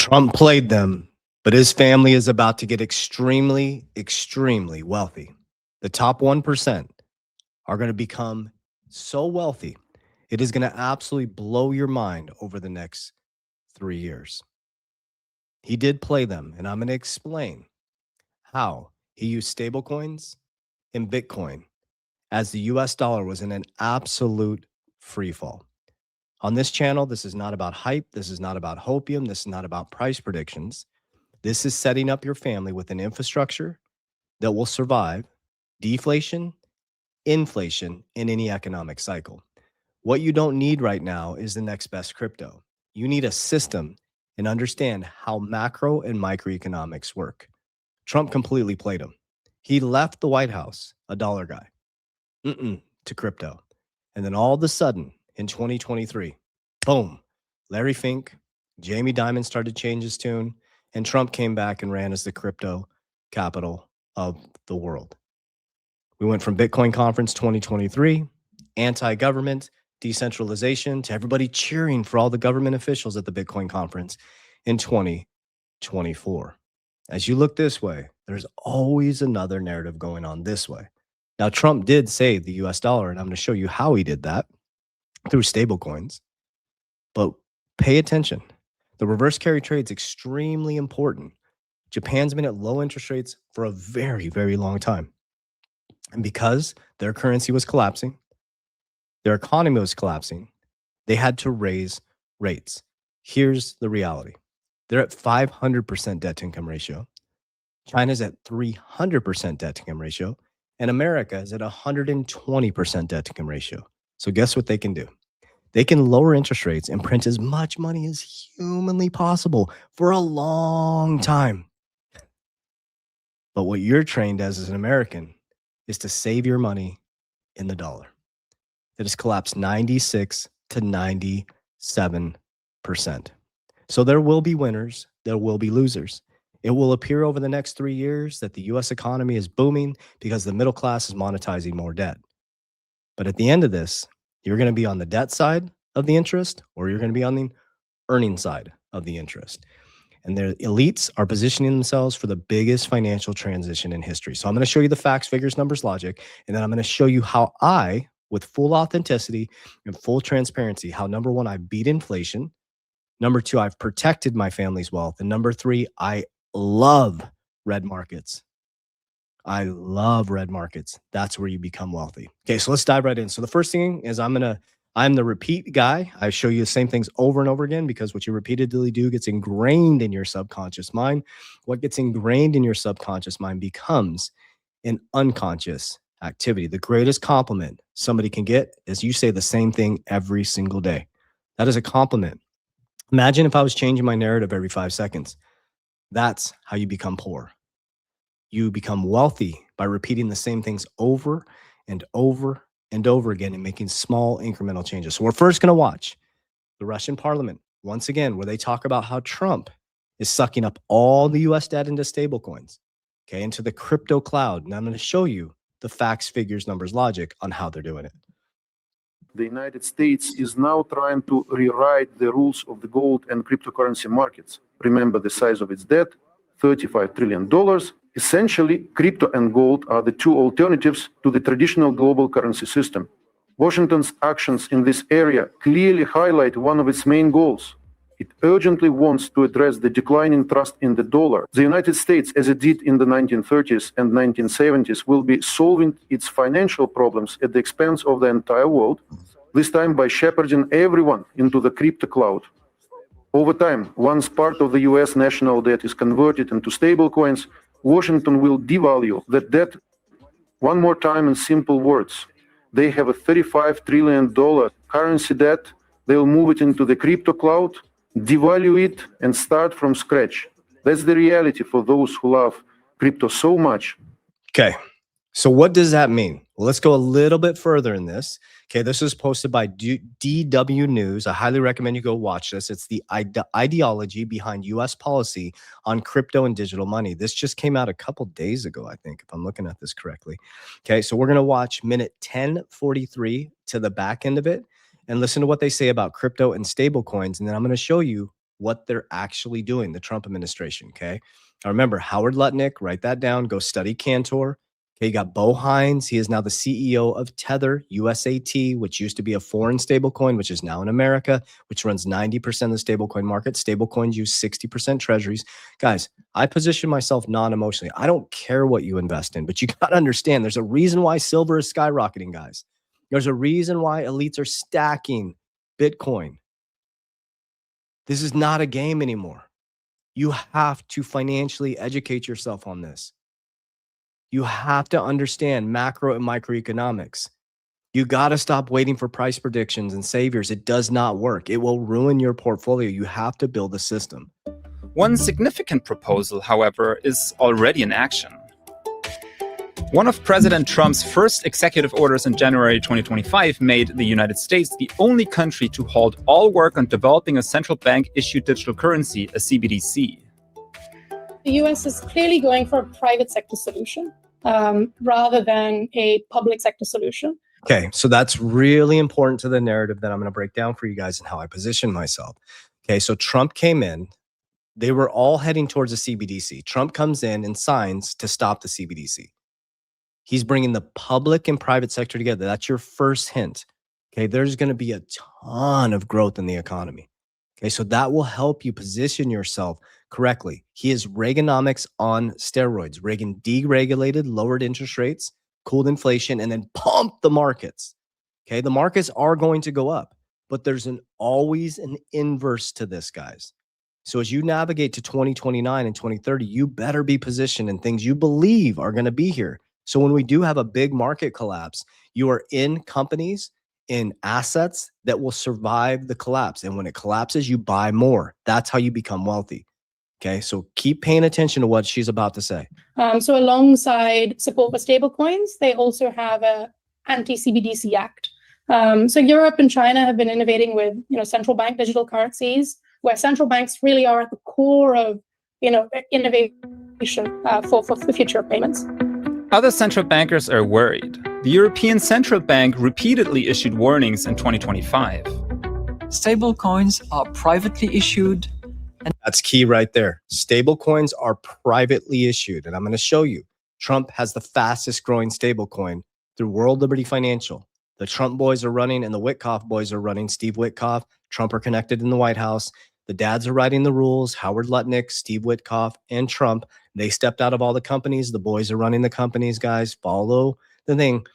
Trump played them, but his family is about to get extremely, extremely wealthy. The top 1% are going to become so wealthy, it is going to absolutely blow your mind over the next 3 years. He did play them, and I'm going to explain how he used stablecoins and Bitcoin as the US dollar was in an absolute free fall. On this channel, this is not about hype. This is not about hopium. This is not about price predictions. This is setting up your family with an infrastructure that will survive deflation, inflation, in any economic cycle. What you don't need right now is the next best crypto. You need a system and understand how macro and microeconomics work. Trump completely played him. He left the White House, a dollar guy, to crypto. And then all of a sudden in 2023, boom, Larry Fink, Jamie Dimon started to change his tune, and Trump came back and ran as the crypto capital of the world. We went from Bitcoin conference 2023, anti-government, decentralization, to everybody cheering for all the government officials at the Bitcoin conference in 2024. As you look this way, there's always another narrative going on this way. Now, Trump did save the US dollar, and I'm going to show you how he did that through stablecoins. But pay attention. The reverse carry trade is extremely important. Japan's been at low interest rates for a very, very long time. And because their currency was collapsing, their economy was collapsing, they had to raise rates. Here's the reality. They're at 500% debt to income ratio. China's at 300% debt to income ratio. And America is at 120% debt to income ratio. So guess what they can do? They can lower interest rates and print as much money as humanly possible for a long time. But what you're trained as an American is to save your money in the dollar. That has collapsed 96 to 97%. So there will be winners, there will be losers. It will appear over the next 3 years that the US economy is booming because the middle class is monetizing more debt. But at the end of this, you're going to be on the debt side of the interest, or you're going to be on the earning side of the interest. And the elites are positioning themselves for the biggest financial transition in history. So I'm going to show you the facts, figures, numbers, logic, and then I'm going to show you how I, with full authenticity and full transparency, how number one, I beat inflation. Number two, I've protected my family's wealth. And number three, I love red markets. I love red markets. That's where you become wealthy. Okay, so let's dive right in. So the first thing is I'm the repeat guy. I show you the same things over and over again because what you repeatedly do gets ingrained in your subconscious mind. What gets ingrained in your subconscious mind becomes an unconscious activity. The greatest compliment somebody can get is you say the same thing every single day. That is a compliment. Imagine if I was changing my narrative every 5 seconds. That's how you become poor. You become wealthy by repeating the same things over and over and over again and making small incremental changes. So we're first going to watch the Russian parliament once again, where they talk about how Trump is sucking up all the US debt into stablecoins, okay, into the crypto cloud. And I'm going to show you the facts, figures, numbers, logic on how they're doing it. The United States is now trying to rewrite the rules of the gold and cryptocurrency markets. Remember the size of its debt, $35 trillion. Essentially, crypto and gold are the two alternatives to the traditional global currency system. Washington's actions in this area clearly highlight one of its main goals. It urgently wants to address the declining trust in the dollar. The United States, as it did in the 1930s and 1970s, will be solving its financial problems at the expense of the entire world, this time by shepherding everyone into the crypto cloud. Over time, once part of the US national debt is converted into stablecoins, Washington will devalue that debt. One more time in simple words. They have a $35 trillion currency debt. They'll move it into the crypto cloud, devalue it, and start from scratch. That's the reality for those who love crypto so much. Okay. So what does that mean? Well, let's go a little bit further in this. Okay, this was posted by DW News. I highly recommend you go watch this. It's the ideology behind U.S. policy on crypto and digital money. This just came out a couple days ago, I think, if I'm looking at this correctly. Okay, so we're going to watch minute 10:43 to the back end of it and listen to what they say about crypto and stable coins. And then I'm going to show you what they're actually doing, the Trump administration, okay? Now remember, Howard Lutnick, write that down, go study Cantor. Okay, you got Bo Hines. He is now the CEO of Tether, USAT, which used to be a foreign stablecoin, which is now in America, which runs 90% of the stablecoin market. Stablecoins use 60% treasuries. Guys, I position myself non-emotionally. I don't care what you invest in, but you got to understand there's a reason why silver is skyrocketing, guys. There's a reason why elites are stacking Bitcoin. This is not a game anymore. You have to financially educate yourself on this. You have to understand macro and microeconomics. You got to stop waiting for price predictions and saviors. It does not work. It will ruin your portfolio. You have to build a system. One significant proposal, however, is already in action. One of President Trump's first executive orders in January 2025 made the United States the only country to halt all work on developing a central bank-issued digital currency, a CBDC. The US is clearly going for a private sector solution rather than a public sector solution. Okay, so that's really important to the narrative that I'm going to break down for you guys and how I position myself. Okay, so Trump came in. They were all heading towards a CBDC. Trump comes in and signs to stop the CBDC. He's bringing the public and private sector together. That's your first hint. Okay, there's going to be a ton of growth in the economy. Okay, so that will help you position yourself correctly. He is Reaganomics on steroids. Reagan deregulated, lowered interest rates, cooled inflation, and then pumped the markets. Okay, the markets are going to go up, but there's always an inverse to this, guys. So as you navigate to 2029 and 2030, you better be positioned in things you believe are going to be here. So when we do have a big market collapse, you are in companies, in assets that will survive the collapse. And when it collapses, you buy more. That's how you become wealthy. Okay, so keep paying attention to what she's about to say. So alongside support for stablecoins, they also have a anti-CBDC act. So Europe and China have been innovating with central bank digital currencies, where central banks really are at the core of innovation for the future of payments. Other central bankers are worried. The European Central Bank repeatedly issued warnings in 2025. Stablecoins are privately issued. And that's key right there. Stablecoins are privately issued. And I'm going to show you. Trump has the fastest growing stablecoin through World Liberty Financial. The Trump boys are running and the Witkoff boys are running. Steve Witkoff, Trump are connected in the White House. The dads are writing the rules. Howard Lutnick, Steve Witkoff, and Trump. They stepped out of all the companies. The boys are running the companies, guys. Follow the thing.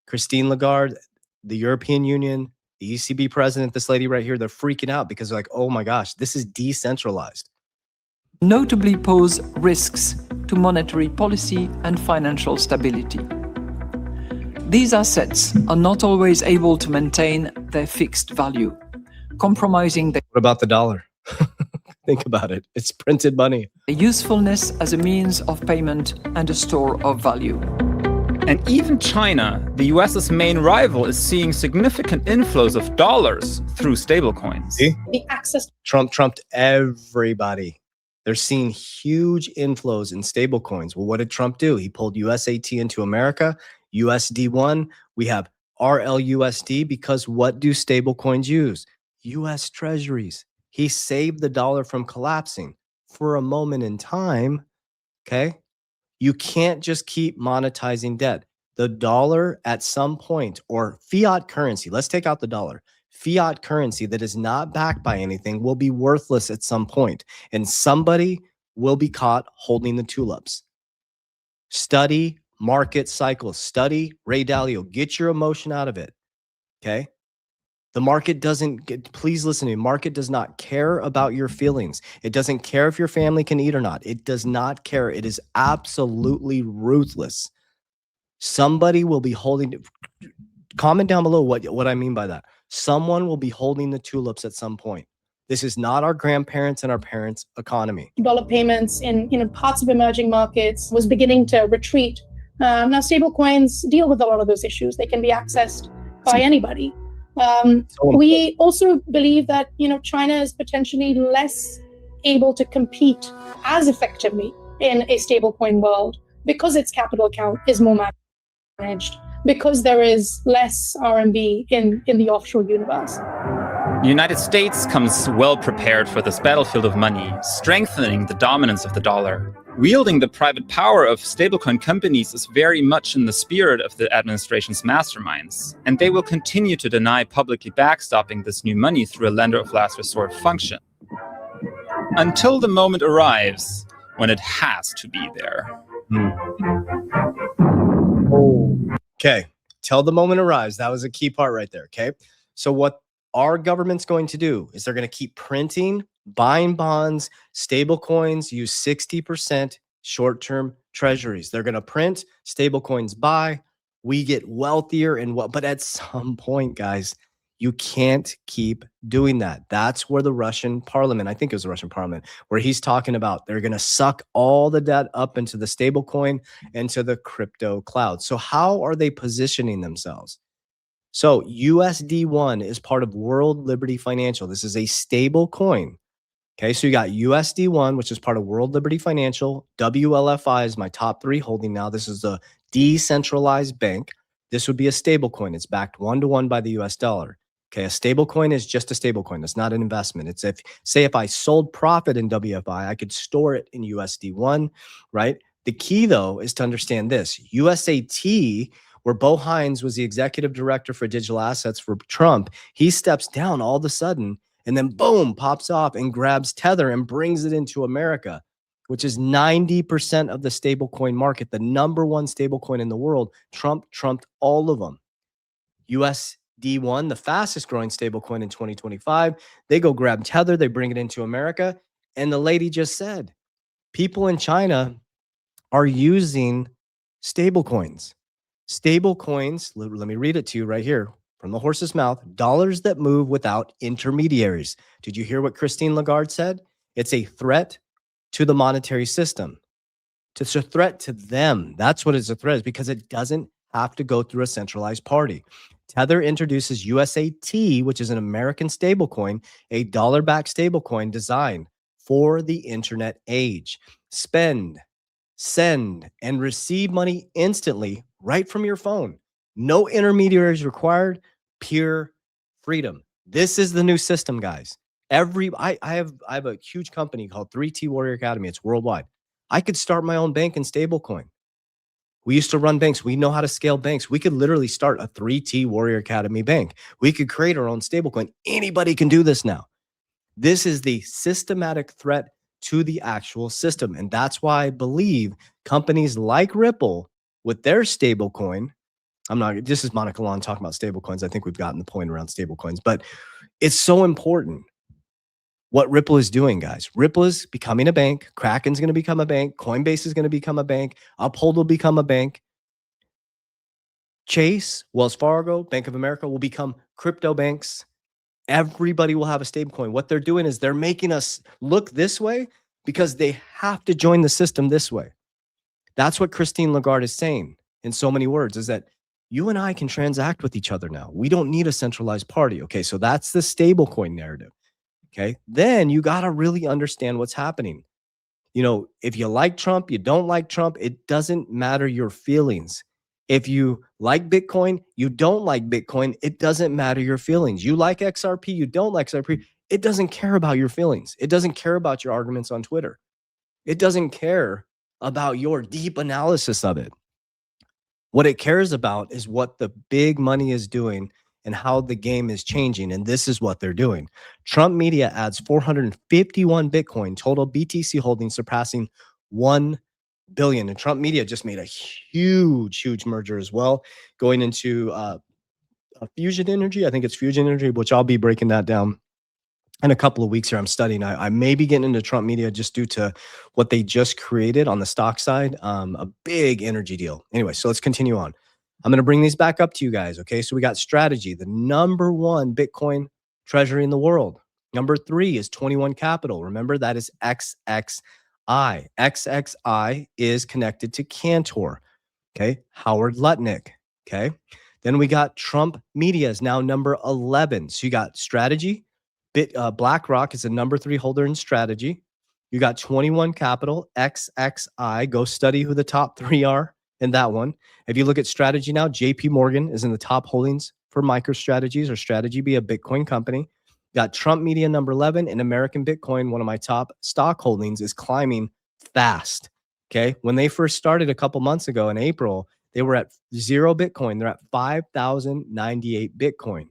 Christine Lagarde, the European Union, the ECB president, this lady right here, they're freaking out because they're like, oh my gosh, this is decentralized. Notably pose risks to monetary policy and financial stability. These assets are not always able to maintain their fixed value, compromising their... What about the dollar? Think about it. It's printed money. Usefulness as a means of payment and a store of value. And even China, the US's main rival, is seeing significant inflows of dollars through stablecoins. See? The access. Trump trumped everybody. They're seeing huge inflows in stablecoins. Well, what did Trump do? He pulled USAT into America, USD1. We have RLUSD because what do stablecoins use? US treasuries. He saved the dollar from collapsing for a moment in time. Okay. You can't just keep monetizing debt. The dollar at some point, or fiat currency, let's take out the dollar. Fiat currency that is not backed by anything will be worthless at some point, and somebody will be caught holding the tulips. Study market cycles. Study Ray Dalio. Get your emotion out of it. Okay. The market doesn't get, please listen to me. Market does not care about your feelings. It doesn't care if your family can eat or not. It does not care. It is absolutely ruthless. Somebody will be holding, comment down below what I mean by that. Someone will be holding the tulips at some point. This is not our grandparents and our parents' economy. Dollar payments in parts of emerging markets was beginning to retreat. Now stablecoins deal with a lot of those issues. They can be accessed by anybody. We also believe that China is potentially less able to compete as effectively in a stablecoin world because its capital account is more managed, because there is less RMB in the offshore universe. The United States comes well prepared for this battlefield of money, strengthening the dominance of the dollar. Wielding the private power of stablecoin companies is very much in the spirit of the administration's masterminds, and they will continue to deny publicly backstopping this new money through a lender of last resort function. Until the moment arrives when it has to be there. Okay. Till the moment arrives. That was a key part right there. Okay. So what our government's going to do is they're going to keep printing, buying bonds, stable coins, use 60% short-term treasuries. They're going to print, stable coins buy, we get wealthier and what, but at some point, guys, you can't keep doing that. That's where the Russian parliament, I think it was the Russian parliament, where he's talking about they're going to suck all the debt up into the stable coin, into the crypto cloud. So how are they positioning themselves? So USD1 is part of World Liberty Financial. This is a stable coin. Okay, so you got USD1, which is part of World Liberty Financial. WLFI is my top 3 holding now. This is a decentralized bank. This would be a stable coin. It's backed 1-to-1 by the US dollar. Okay, a stable coin is just a stable coin. It's not an investment. It's if I sold profit in WFI, I could store it in USD1, right? The key though is to understand this. USAT, where Bo Hines was the executive director for digital assets for Trump, he steps down all of a sudden and then boom, pops off and grabs Tether and brings it into America, which is 90% of the stablecoin market, the number one stablecoin in the world. Trump trumped all of them. USD1, the fastest growing stablecoin in 2025, they go grab Tether, they bring it into America. And the lady just said, people in China are using stablecoins. Stablecoins, let me read it to you right here from the horse's mouth, dollars that move without intermediaries. Did you hear what Christine Lagarde said? It's a threat to the monetary system. It's a threat to them. That's what it's a threat, is because it doesn't have to go through a centralized party. Tether introduces USAT, which is an American stablecoin, a dollar-backed stablecoin designed for the internet age. Spend, send, and receive money instantly right from your phone. No intermediaries required, pure freedom. This is the new system, guys. I have a huge company called 3T Warrior Academy. It's worldwide. I could start my own bank in stablecoin. We used to run banks. We know how to scale banks. We could literally start a 3T Warrior Academy bank. We could create our own stablecoin. Anybody can do this now. This is the systematic threat to the actual system. And that's why I believe companies like Ripple with their stablecoin, this is Monica Long talking about stablecoins. I think we've gotten the point around stablecoins, but it's so important what Ripple is doing, guys. Ripple is becoming a bank. Kraken's going to become a bank. Coinbase is going to become a bank. Uphold will become a bank. Chase, Wells Fargo, Bank of America will become crypto banks. Everybody will have a stablecoin. What they're doing is they're making us look this way because they have to join the system this way. That's what Christine Lagarde is saying in so many words, is that you and I can transact with each other now. We don't need a centralized party. Okay, so that's the stablecoin narrative. Okay, then you got to really understand what's happening. You know, if you like Trump, you don't like Trump, it doesn't matter your feelings. If you like Bitcoin, you don't like Bitcoin, it doesn't matter your feelings. You like XRP, you don't like XRP, it doesn't care about your feelings. It doesn't care about your arguments on Twitter. It doesn't care about your deep analysis of it. What it cares about is what the big money is doing and how the game is changing. And this is what they're doing. Trump Media adds 451 Bitcoin, total BTC holdings surpassing 1 billion. And Trump Media just made a huge merger as well, going into Fusion Energy. I think it's Fusion Energy, which I'll be breaking that down in a couple of weeks here. I'm studying. I may be getting into Trump Media just due to what they just created on the stock side, a big energy deal. Anyway, so let's continue on. I'm going to bring these back up to you guys. Okay, so we got Strategy, the number 1 Bitcoin treasury in the world. Number 3 is 21 Capital. Remember, that is XXI. XXI is connected to Cantor. Okay, Howard Lutnick. Okay, then we got Trump Media is now number 11. So you got Strategy. BlackRock is a number 3 holder in Strategy. You got 21 Capital, XXI. Go study who the top 3 are in that one. If you look at Strategy now, JP Morgan is in the top holdings for MicroStrategies or Strategy, be a Bitcoin company. Got Trump media number 11 and American Bitcoin, one of my top stock holdings, is climbing fast. Okay. When they first started a couple months ago in April, they were at 0 Bitcoin. They're at 5,098 Bitcoin.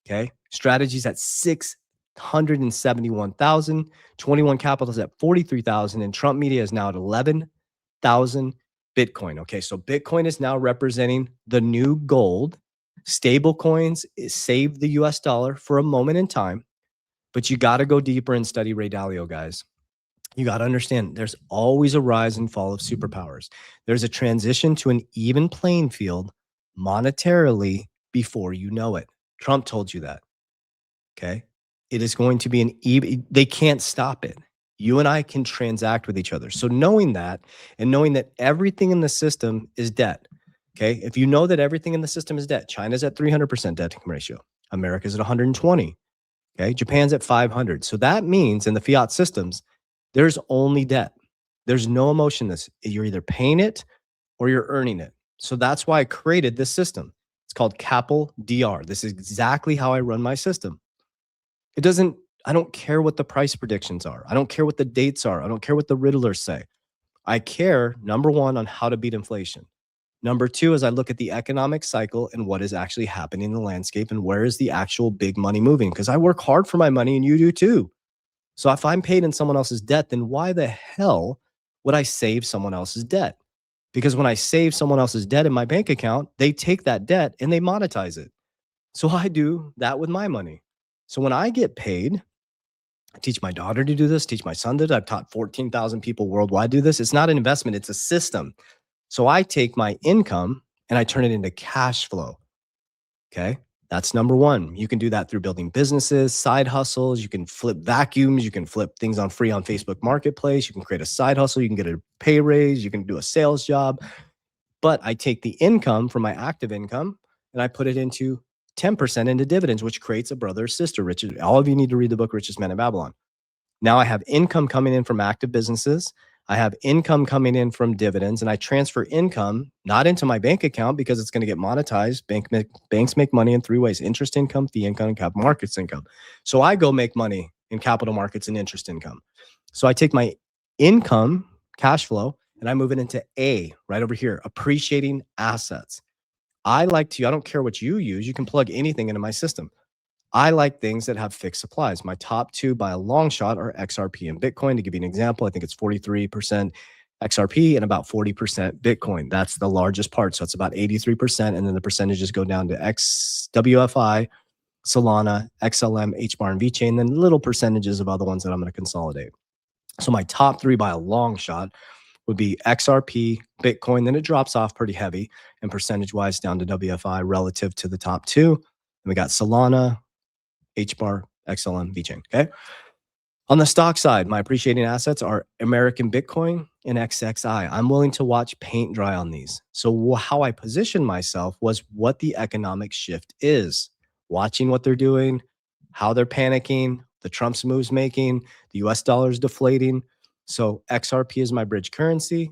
Okay. Strategies at 671,000. 21 Capital is at 43,000. And Trump media is now at 11,000 Bitcoin. Okay. So Bitcoin is now representing the new gold. Stablecoins saved the US dollar for a moment in time, but you got to go deeper and study Ray Dalio, guys. You got to understand there's always a rise and fall of superpowers. There's a transition to an even playing field monetarily before you know it. Trump told you that. Okay. It is going to be an even, they can't stop it. You and I can transact with each other. So knowing that and knowing that everything in the system is debt. Okay. If you know that everything in the system is debt, China's at 300% debt income ratio. America's at 120. Okay. Japan's at 500. So that means in the fiat systems, there's only debt. There's no emotion. You're either paying it or you're earning it. So that's why I created this system. It's called Capel DR. This is exactly how I run my system. I don't care what the price predictions are. I don't care what the dates are. I don't care what the riddlers say. I care, number one, on how to beat inflation. Number two is I look at the economic cycle and what is actually happening in the landscape and where is the actual big money moving, because I work hard for my money and you do too. So if I'm paid in someone else's debt, then why the hell would I save someone else's debt? Because when I save someone else's debt in my bank account, they take that debt and they monetize it. So I do that with my money. So when I get paid, I teach my daughter to do this, teach my son to do this. I've taught 14,000 people worldwide do this. It's not an investment, it's a system. So I take my income and I turn it into cash flow. Okay. That's number one. You can do that through building businesses, side hustles. You can flip vacuums. You can flip things on free on Facebook Marketplace. You can create a side hustle. You can get a pay raise. You can do a sales job. But I take the income from my active income and I put it into 10% into dividends, which creates a brother or sister. Richard, all of you need to read the book, Richest Man in Babylon. Now I have income coming in from active businesses. I have income coming in from dividends, and I transfer income not into my bank account because it's going to get monetized. Banks make money in three ways: interest income, fee income, and capital markets income. So I go make money in capital markets and interest income. So I take my income, cash flow, and I move it into A, right over here, appreciating assets. I don't care what you use. You can plug anything into my system. I like things that have fixed supplies. My top two by a long shot are XRP and Bitcoin. To give you an example, I think it's 43% XRP and about 40% Bitcoin. That's the largest part. So it's about 83%. And then the percentages go down to WFI, Solana, XLM, HBAR, and VeChain, then little percentages of other ones that I'm going to consolidate. So my top three by a long shot would be XRP, Bitcoin, then it drops off pretty heavy and percentage-wise down to WFI relative to the top two. And we got Solana, HBAR, XLM, VeChain. Okay. On the stock side, my appreciating assets are American Bitcoin and XXI. I'm willing to watch paint dry on these. So how I position myself was what the economic shift is, watching what they're doing, how they're panicking, the Trump's moves making, the US dollar is deflating. So XRP is my bridge currency.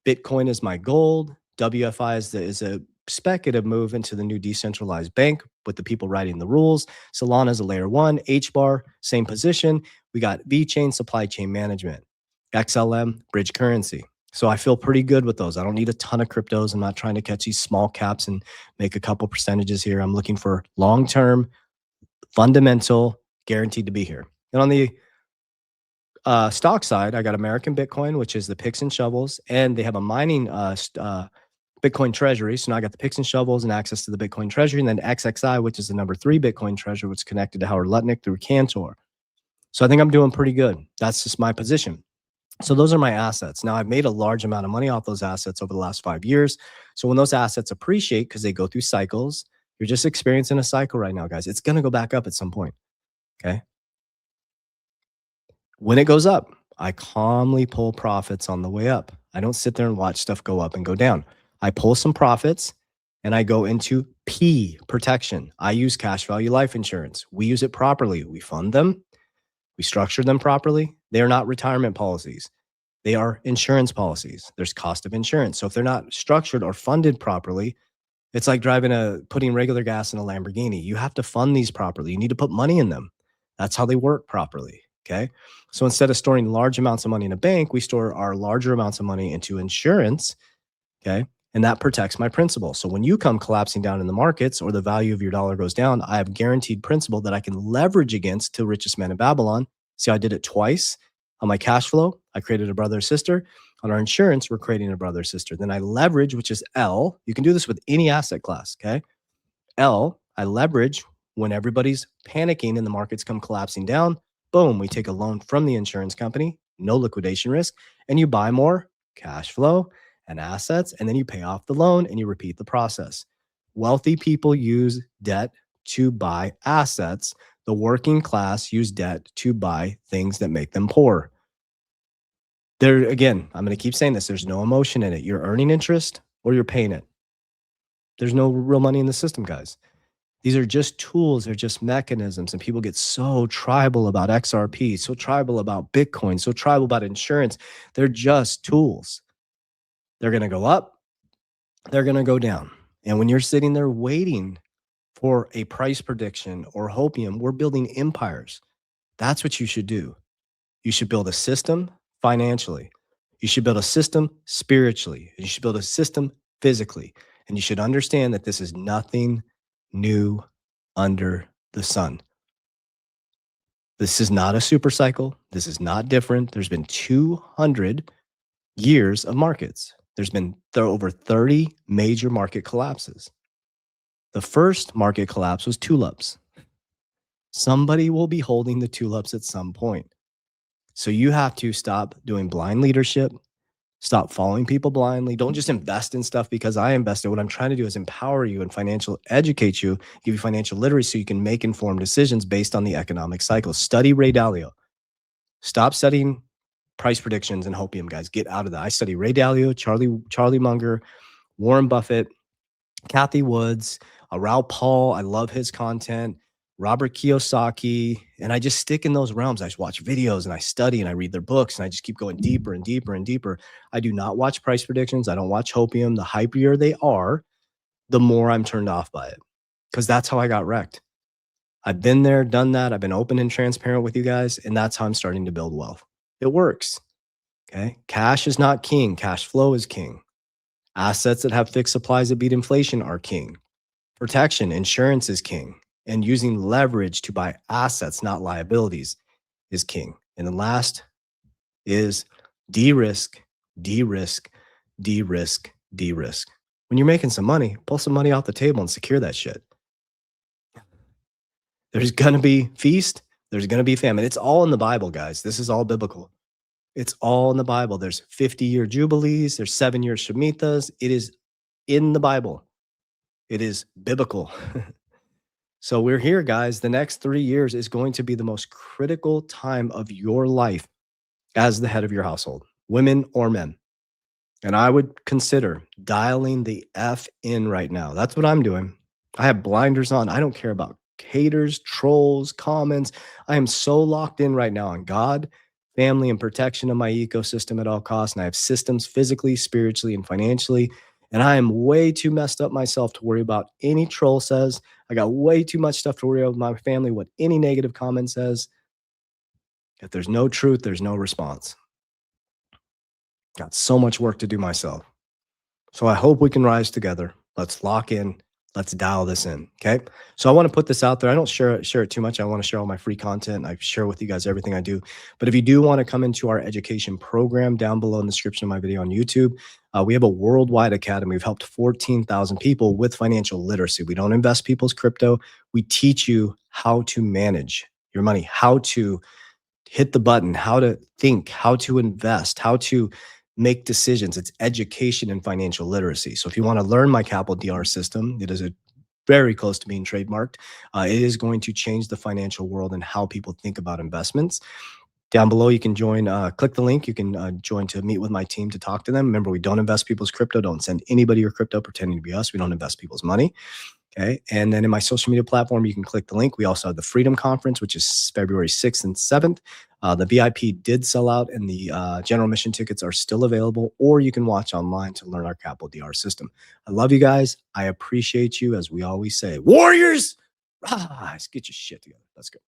Bitcoin is my gold. WFI is a speculative move into the new decentralized bank with the people writing the rules. Solana is a layer one. HBAR, same position. We got VeChain, supply chain management. XLM, bridge currency. So I feel pretty good with those. I don't need a ton of cryptos. I'm not trying to catch these small caps and make a couple percentages here. I'm looking for long-term, fundamental, guaranteed to be here. And on the stock side, I got American Bitcoin, which is the picks and shovels, and they have a mining Bitcoin treasury. So now I got the picks and shovels and access to the Bitcoin treasury, and then XXI, which is the number 3 Bitcoin treasury, which is connected to Howard Lutnick through Cantor. So I think I'm doing pretty good. That's just my position. So those are my assets. Now I've made a large amount of money off those assets over the last 5 years. So when those assets appreciate, because they go through cycles, you're just experiencing a cycle right now, guys. It's going to go back up at some point. Okay. When it goes up, I calmly pull profits on the way up. I don't sit there and watch stuff go up and go down. I pull some profits and I go into P, protection. I use cash value life insurance. We use it properly. We fund them. We structure them properly. They are not retirement policies. They are insurance policies. There's cost of insurance. So if they're not structured or funded properly, it's like putting regular gas in a Lamborghini. You have to fund these properly. You need to put money in them. That's how they work properly. Okay. So instead of storing large amounts of money in a bank, we store our larger amounts of money into insurance. Okay. And that protects my principal. So when you come collapsing down in the markets or the value of your dollar goes down, I have guaranteed principal that I can leverage against to richest man in Babylon. See, I did it twice on my cash flow. I created a brother or sister. On our insurance, we're creating a brother or sister. Then I leverage, which is L. You can do this with any asset class. Okay. L, I leverage when everybody's panicking and the markets come collapsing down. Boom, we take a loan from the insurance company, no liquidation risk, and you buy more cash flow and assets, and then you pay off the loan and you repeat the process. Wealthy people use debt to buy assets. The working class use debt to buy things that make them poor. There, again, I'm going to keep saying this. There's no emotion in it. You're earning interest or you're paying it. There's no real money in the system, guys. These are just tools. They're just mechanisms. And people get so tribal about XRP, so tribal about Bitcoin, so tribal about insurance. They're just tools. They're going to go up. They're going to go down. And when you're sitting there waiting for a price prediction or hopium, we're building empires. That's what you should do. You should build a system financially. You should build a system spiritually. And you should build a system physically. And you should understand that this is nothing new under the sun. This is not a super cycle. This is not different. There's been 200 years of markets. There's been over 30 major market collapses. The first market collapse was tulips. Somebody will be holding the tulips at some point. So you have to stop doing blind leadership. Stop following people blindly. Don't just invest in stuff because I invested. What I'm trying to do is empower you and educate you, give you financial literacy so you can make informed decisions based on the economic cycle. Study Ray Dalio. Stop studying price predictions and hopium, guys. Get out of that. I study Ray Dalio, Charlie Munger, Warren Buffett, Kathy Woods, Raoul Paul. I love his content. Robert Kiyosaki, and I just stick in those realms. I just watch videos and I study and I read their books and I just keep going deeper and deeper and deeper. I do not watch price predictions. I don't watch hopium. The hypier they are, the more I'm turned off by it, because that's how I got wrecked. I've been there, done that. I've been open and transparent with you guys, and that's how I'm starting to build wealth. It works. Okay. Cash is not king. Cash flow is king. Assets that have fixed supplies that beat inflation are king. Protection, insurance is king. And using leverage to buy assets, not liabilities, is king. And the last is de-risk, de-risk, de-risk, de-risk. When you're making some money, pull some money off the table and secure that shit. There's going to be feast. There's going to be famine. It's all in the Bible, guys. This is all biblical. It's all in the Bible. There's 50-year jubilees. There's 7-year Shemitahs. It is in the Bible. It is biblical. So we're here, guys. The next 3 years is going to be the most critical time of your life as the head of your household, women or men. And I would consider dialing the F in right now. That's what I'm doing. I have blinders on. I don't care about haters, trolls, comments. I am so locked in right now on God, family, and protection of my ecosystem at all costs. And I have systems physically, spiritually, and financially. And I am way too messed up myself to worry about any troll says. I got way too much stuff to worry about my family, what any negative comment says. If there's no truth, there's no response. Got so much work to do myself. So I hope we can rise together. Let's lock in. Let's dial this in. Okay. So I want to put this out there. I don't share it too much. I want to share all my free content. I share with you guys everything I do. But if you do want to come into our education program, down below in the description of my video on YouTube, we have a worldwide academy. We've helped 14,000 people with financial literacy. We don't invest people's crypto. We teach you how to manage your money, how to hit the button, how to think, how to invest, how to make decisions. It's education and financial literacy. So if you want to learn my Capital DR system, it is very close to being trademarked. It is going to change the financial world and how people think about investments. Down below, you can join, click the link. You can join to meet with my team to talk to them. Remember, we don't invest people's crypto. Don't send anybody your crypto pretending to be us. We don't invest people's money. Okay. And then in my social media platform, you can click the link. We also have the Freedom Conference, which is February 6th and 7th. The VIP did sell out and the general admission tickets are still available, or you can watch online to learn our Capital DR system. I love you guys. I appreciate you. As we always say, Warriors, rise, get your shit together. Let's go.